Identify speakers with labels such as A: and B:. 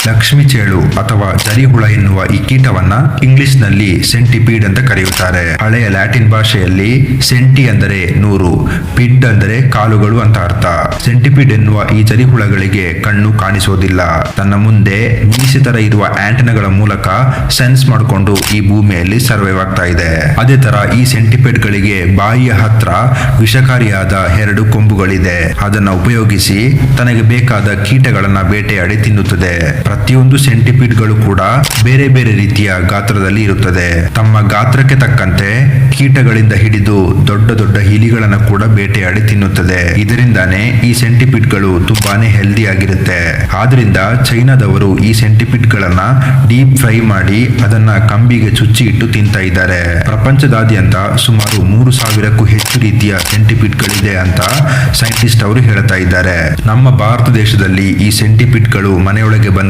A: ಲಕ್ಷ್ಮಿ ಚೇಳು ಅಥವಾ ಜರಿಹುಳ ಎನ್ನುವ ಈ ಕೀಟವನ್ನ ಇಂಗ್ಲಿಷ್ ನಲ್ಲಿ ಸೆಂಟಿಪೀಡ್ ಅಂತ ಕರೆಯುತ್ತಾರೆ. ಹಳೆಯ ಲ್ಯಾಟಿನ್ ಭಾಷೆಯಲ್ಲಿ ಸೆಂಟಿ ಅಂದರೆ 100, ಪಿಡ್ ಅಂದರೆ ಕಾಲುಗಳು ಅಂತ ಅರ್ಥ. ಸೆಂಟಿಪೀಡ್ ಎನ್ನುವ ಈ ಜರಿಹುಳಗಳಿಗೆ ಕಣ್ಣು ಕಾಣಿಸೋದಿಲ್ಲ. ತನ್ನ ಮುಂದೆ ಮೀಸೆ ತರ ಇರುವ ಆಂಟೆನಾಗಳ ಮೂಲಕ ಸೆನ್ಸ್ ಮಾಡಿಕೊಂಡು ಈ ಭೂಮಿಯಲ್ಲಿ ಸರ್ವೈವ್ ಆಗ್ತಾ ಇದೆ. ಅದೇ ತರ ಈ ಸೆಂಟಿಪೀಡ್ ಗಳಿಗೆ ಬಾಯಿಯ ಹತ್ರ ವಿಷಕಾರಿಯಾದ 2 ಕೊಂಬುಗಳಿದೆ. ಅದನ್ನ ಉಪಯೋಗಿಸಿ ತನಗೆ ಬೇಕಾದ ಕೀಟಗಳನ್ನ ಬೇಟೆಯಾಡಿ ತಿನ್ನುತ್ತದೆ. ಪ್ರತಿಯೊಂದು ಸೆಂಟಿಪೀಡ್ ಗಳು ಕೂಡ ಬೇರೆ ಬೇರೆ ರೀತಿಯ ಗಾತ್ರದಲ್ಲಿ ಇರುತ್ತದೆ. ತಮ್ಮ ಗಾತ್ರಕ್ಕೆ ತಕ್ಕಂತೆ ಕೀಟಗಳಿಂದ ಹಿಡಿದು ದೊಡ್ಡ ದೊಡ್ಡ ಇಲಿಗಳನ್ನ ಕೂಡ ಬೇಟೆಯಾಡಿ ತಿನ್ನುತ್ತದೆ. ಇದರಿಂದಾನೇ ಈ ಸೆಂಟಿಪೀಡ್ ಗಳು ತುಂಬಾನೇ ಹೆಲ್ದಿ ಆಗಿರುತ್ತೆ. ಆದ್ರಿಂದ ಚೈನಾದವರು ಈ ಸೆಂಟಿಪೀಡ್ ಗಳನ್ನ ಡೀಪ್ ಫ್ರೈ ಮಾಡಿ ಅದನ್ನ ಕಂಬಿಗೆ ಚುಚ್ಚಿ ಇಟ್ಟು ತಿಂತಾ ಇದ್ದಾರೆ. ಪ್ರಪಂಚದಾದ್ಯಂತ ಸುಮಾರು 3000ಕ್ಕೂ ಹೆಚ್ಚು ರೀತಿಯ ಸೆಂಟಿಪೀಡ್ ಗಳಿದೆ ಅಂತ ಸೈಂಟಿಸ್ಟ್ ಅವರು ಹೇಳ್ತಾ ಇದ್ದಾರೆ. ನಮ್ಮ ಭಾರತ ದೇಶದಲ್ಲಿ ಈ ಸೆಂಟಿಪೀಡ್ ಗಳು ಮನೆಯೊಳಗೆ ಬಂದ